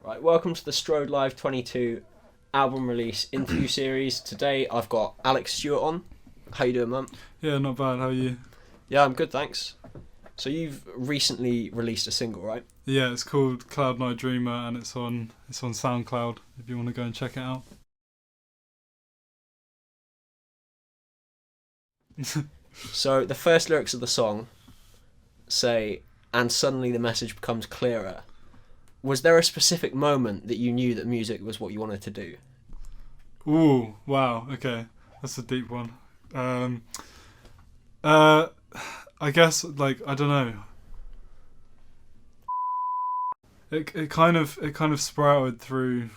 Right, welcome to the Strodelive 22 album release interview series. Today I've got Alex Stewart on. How you doing, man? Yeah, not bad. How are you? Yeah, I'm good, thanks. So you've recently released a single, right? Yeah, it's called Cloud9 Dreamer and it's on SoundCloud if you want to go and check it out. So the first lyrics of the song say, "And suddenly the message becomes clearer." Was there a specific moment that you knew that music was what you wanted to do? Ooh, wow. Okay, that's a deep one. I guess I don't know. It kind of sprouted through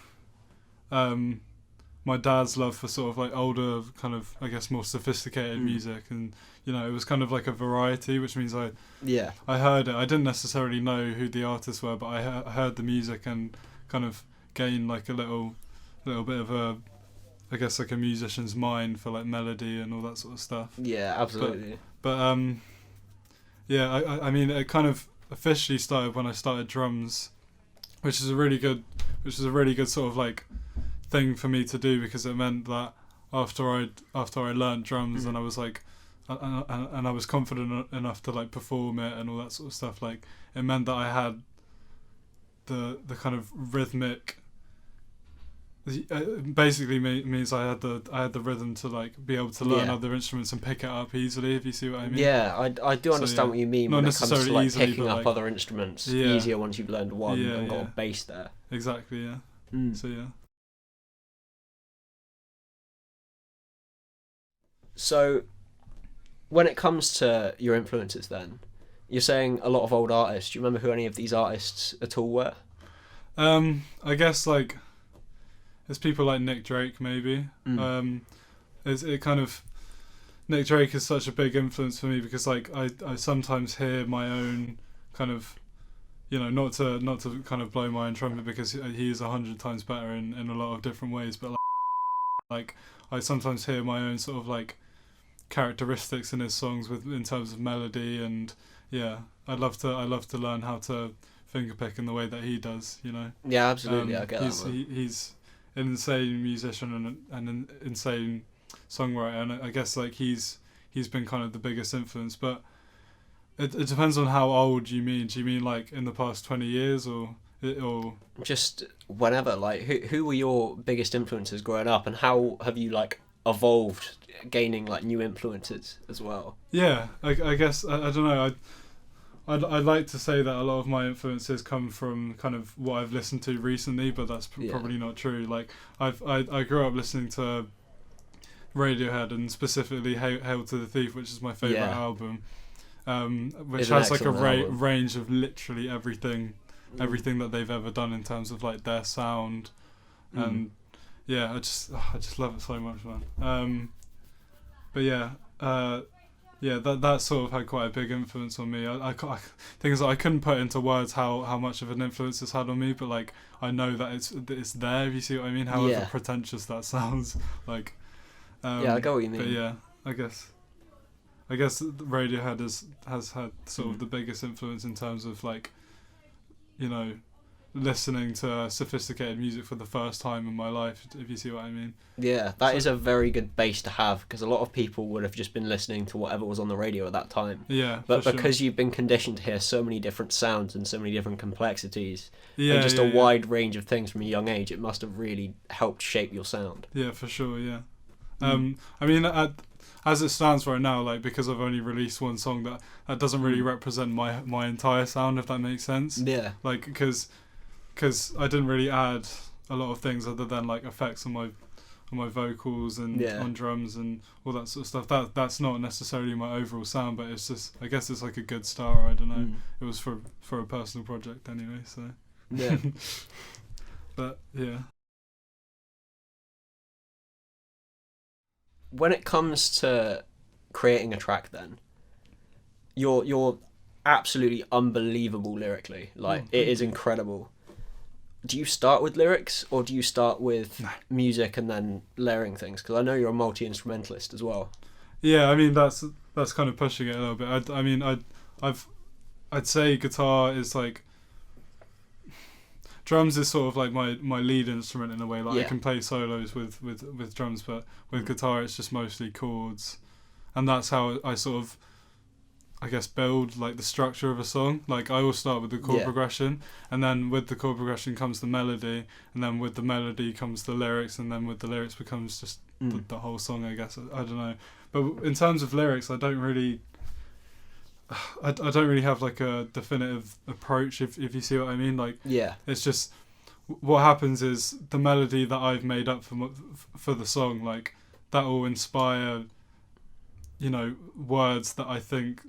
my dad's love for sort of like older, kind of, I guess, more sophisticated music, and it was kind of like a variety, which means I heard it. I didn't necessarily know who the artists were, but I heard the music and kind of gained like a little bit of a, I guess, like a musician's mind for like melody and all that sort of stuff. Yeah, absolutely. But yeah, I mean, it kind of officially started when I started drums, which is a really good sort of like thing for me to do, because it meant that after I learnt drums and I was like, and I was confident enough to like perform it and all that sort of stuff, like it meant that I had the kind of rhythmic, basically means I had the rhythm to like be able to learn other instruments and pick it up easily, if you see what I mean. Yeah, I do understand what you mean. Not when it comes to like easily, picking up other instruments. Easier once you've learned one and got a bass there. Exactly, yeah. So yeah. So, when it comes to your influences then, you're saying a lot of old artists. Do you remember who any of these artists at all were? I guess like it's people like Nick Drake maybe. Nick Drake is such a big influence for me, because like I sometimes hear my own kind of, not to kind of blow my own trumpet, because he is 100 times better in a lot of different ways, but like I sometimes hear my own sort of like characteristics in his songs in terms of melody, and I'd love to learn how to fingerpick in the way that he does, Yeah, absolutely. I get that. He's an insane musician and an insane songwriter, and I guess like he's been kind of the biggest influence, but it depends on how old you mean. Do you mean like in the past 20 years or just whenever? Like who were your biggest influences growing up, and how have you like evolved, gaining like new influences as well? Yeah, I guess I don't know. I'd like to say that a lot of my influences come from kind of what I've listened to recently, but that's probably not true. Like I grew up listening to Radiohead, and specifically Hail to the Thief, which is my favourite album, which has like a range of literally everything that they've ever done in terms of like their sound, and I just love it so much, man. But that sort of had quite a big influence on me. I things that I couldn't put into words how much of an influence it's had on me, but like I know that it's there, if you see what I mean. However pretentious that sounds, like I get what you mean. But yeah, I guess Radiohead has had sort of the biggest influence in terms of like, listening to sophisticated music for the first time in my life, if you see what I mean. Yeah, that is a very good base to have, because a lot of people would have just been listening to whatever was on the radio at that time. Yeah, but because you've been conditioned to hear so many different sounds and so many different complexities, and just a wide range of things from a young age, it must have really helped shape your sound. Yeah, for sure. Yeah. I mean, as it stands right now, like, because I've only released one song, that doesn't really represent my entire sound, if that makes sense. Yeah. Like, because I didn't really add a lot of things other than like effects on my vocals and on drums and all that sort of stuff. That's not necessarily my overall sound, but it's just, I guess it's like a good start. I don't know. It was for a personal project anyway, so yeah. But yeah. When it comes to creating a track, then you're absolutely unbelievable lyrically. Like, it is incredible. Do you start with lyrics, or do you start with music and then layering things? Because I know you're a multi-instrumentalist as well. Yeah, I mean that's kind of pushing it a little bit. I'd say guitar is like drums is sort of like my lead instrument in a way. Like Yeah. I can play solos with drums, but with guitar it's just mostly chords, and that's how I sort of, I guess, build like the structure of a song. Like I will start with the chord progression, and then with the chord progression comes the melody, and then with the melody comes the lyrics, and then with the lyrics becomes just the whole song, I guess. I don't know, but in terms of lyrics, I don't really have like a definitive approach, if you see what I mean. Like, it's just what happens is the melody that I've made up for the song, like that will inspire, you know, words that I think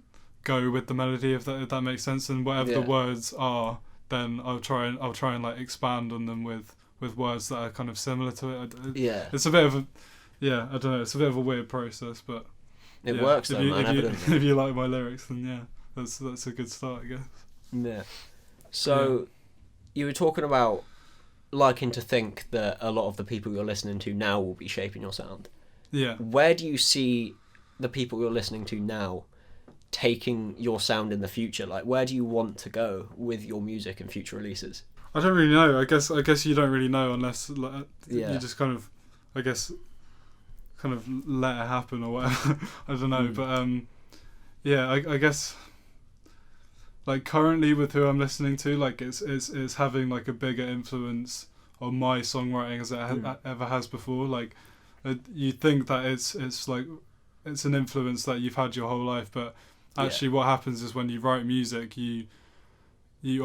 go with the melody, if that makes sense. And whatever the words are, then I'll try and like expand on them with words that are kind of similar to it. It's a bit of a I don't know. It's a bit of a weird process, but it works though, man. If you like my lyrics, then that's a good start, I guess. Yeah. So you were talking about liking to think that a lot of the people you're listening to now will be shaping your sound. Yeah. Where do you see the people you're listening to now taking your sound in the future? Like, where do you want to go with your music and future releases? I don't really know. I guess you don't really know unless like, you just kind of, I guess, kind of let it happen or whatever. I don't know, but I guess like currently with who I'm listening to, like it's having like a bigger influence on my songwriting as it ever has before. Like you think that it's like it's an influence that you've had your whole life, but actually what happens is when you write music, you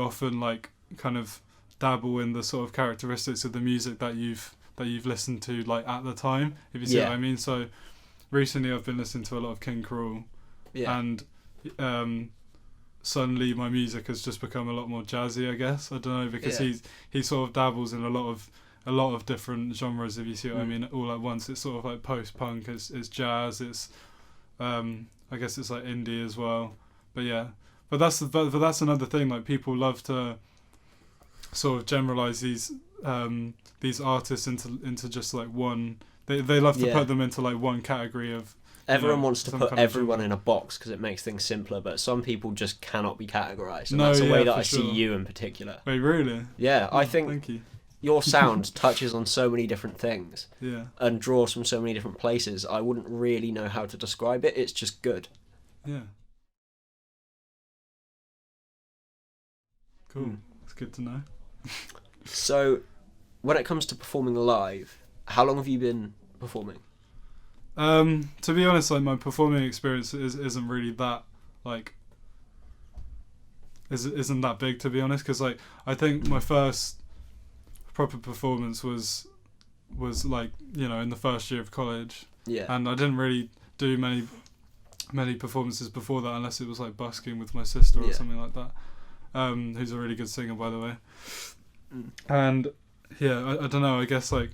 often like kind of dabble in the sort of characteristics of the music that you've listened to like at the time, if you see what I mean. So recently I've been listening to a lot of King Cruel, and suddenly my music has just become a lot more jazzy, I guess. I don't know, because he sort of dabbles in a lot of different genres, if you see what I mean, all at once. It's sort of like post-punk, it's jazz, it's I guess it's like indie as well. But that's another thing. Like people love to sort of generalize these artists into just like one. They love to put them into like one category of. Everyone wants to put everyone in a box because it makes things simpler, but some people just cannot be categorized. And that's the way that I see you in particular. Wait, really? Yeah, I think thank you. Your sound touches on so many different things and draws from so many different places. I wouldn't really know how to describe it. It's just good. Yeah. Cool. It's good to know. So, when it comes to performing live, how long have you been performing? To be honest, like my performing experience isn't really that like isn't that big, to be honest, because like I think my first proper performance was like, you know, in the first year of college, and I didn't really do many performances before that, unless it was like busking with my sister or something like that, who's a really good singer, by the way. And I don't know, I guess like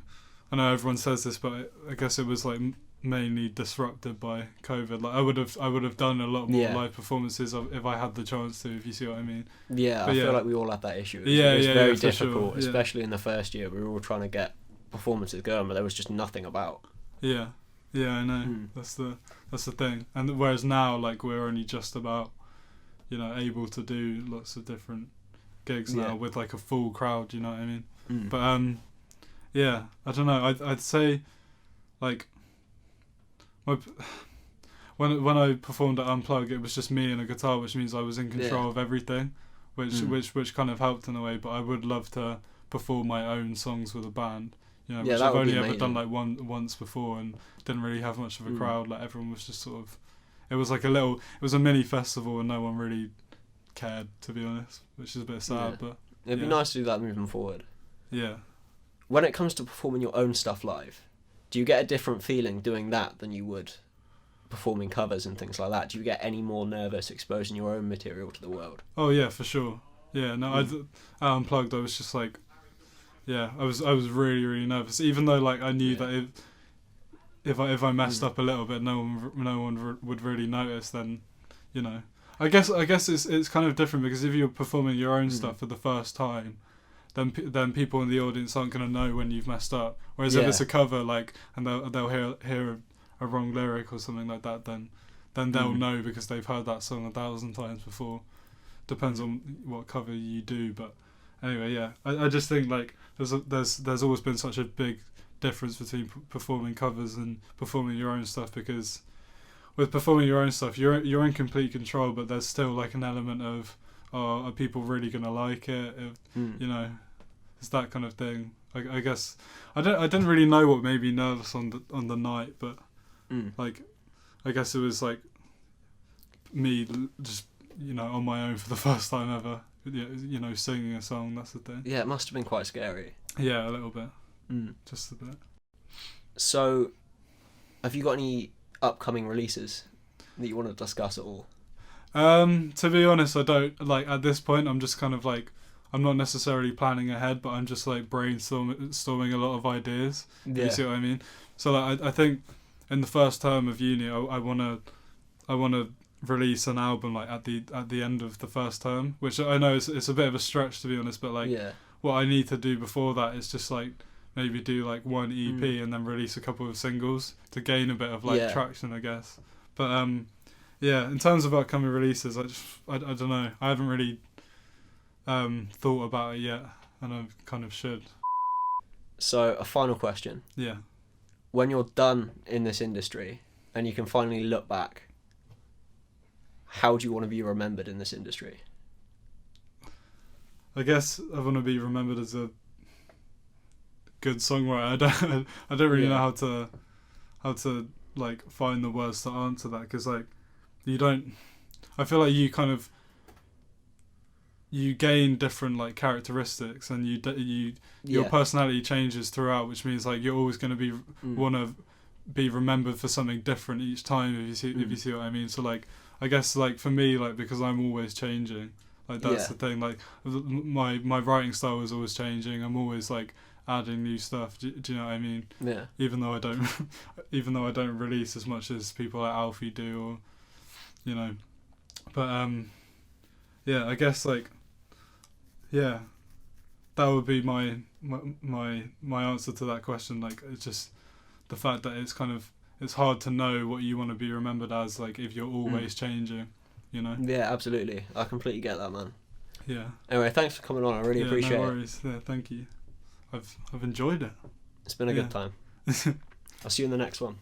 I know everyone says this, but I guess it was like mainly disrupted by COVID. Like I would have done a lot more live performances if I had the chance to, if you see what I mean. I feel like we all had that issue. It was very difficult, especially in the first year. We were all trying to get performances going, but there was just nothing about. I know. That's the thing. And whereas now, like we're only just about, you know, able to do lots of different gigs now with like a full crowd. You know what I mean? But I don't know. I'd say like. When I performed at Unplug, it was just me and a guitar, which means I was in control of everything, which kind of helped in a way. But I would love to perform my own songs with a band, you know, which I've only ever done like once before, and didn't really have much of a crowd. Like everyone was just sort of, it was a mini festival, and no one really cared, to be honest, which is a bit sad. But it'd be nice to do that moving forward. Yeah. When it comes to performing your own stuff live, do you get a different feeling doing that than you would performing covers and things like that? Do you get any more nervous exposing your own material to the world? Oh yeah, for sure. Yeah, no, at Unplugged, I was just like, I was really, really nervous. Even though like I knew that if I messed up a little bit, no one would really notice. Then, you know, I guess it's kind of different, because if you're performing your own stuff for the first time, then people in the audience aren't going to know when you've messed up. Whereas if it's a cover, like, and they'll hear a wrong lyric or something like that, then they'll know, because they've heard that song 1,000 times before. Depends on what cover you do, but anyway, yeah, I just think like there's always been such a big difference between performing covers and performing your own stuff, because with performing your own stuff you're in complete control, but there's still like an element of, are people really gonna like it? You know, it's that kind of thing. I guess I didn't really know what made me nervous on the night, but like I guess it was like me just, you know, on my own for the first time ever, you know, singing a song. That's the thing. Yeah, it must have been quite scary. Yeah, a little bit. Just a bit. So, have you got any upcoming releases that you want to discuss at all? To be honest, I don't. Like, at this point, I'm just kind of like, I'm not necessarily planning ahead, but I'm just like brainstorming a lot of ideas. Yeah. You see what I mean? So like, I think in the first term of uni, I wanna release an album like at the end of the first term, which I know it's a bit of a stretch, to be honest, but like what I need to do before that is just like maybe do like one EP and then release a couple of singles to gain a bit of like traction, I guess. But yeah, in terms of upcoming releases, I don't know. I haven't really thought about it yet, and I kind of should. So, a final question. Yeah. When you're done in this industry and you can finally look back, how do you want to be remembered in this industry? I guess I want to be remembered as a good songwriter. I don't really know how to like find the words to answer that, because like you don't. I feel like you kind of gain different like characteristics, and your personality changes throughout, which means like you're always going to be want to be remembered for something different each time, if you see what I mean. So like I guess like for me, like because I'm always changing, like that's the thing. Like my writing style is always changing. I'm always like adding new stuff. Do you know what I mean? Yeah. Even though I don't release as much as people like Alfie do, or you know, but yeah, I guess like that would be my answer to that question. Like it's just the fact that it's hard to know what you want to be remembered as, like if you're always changing, you know. Yeah, absolutely. I completely get that, man. Yeah. Anyway, thanks for coming on. I really appreciate it. No worries. Yeah, thank you. I've enjoyed it. It's been a good time. I'll see you in the next one.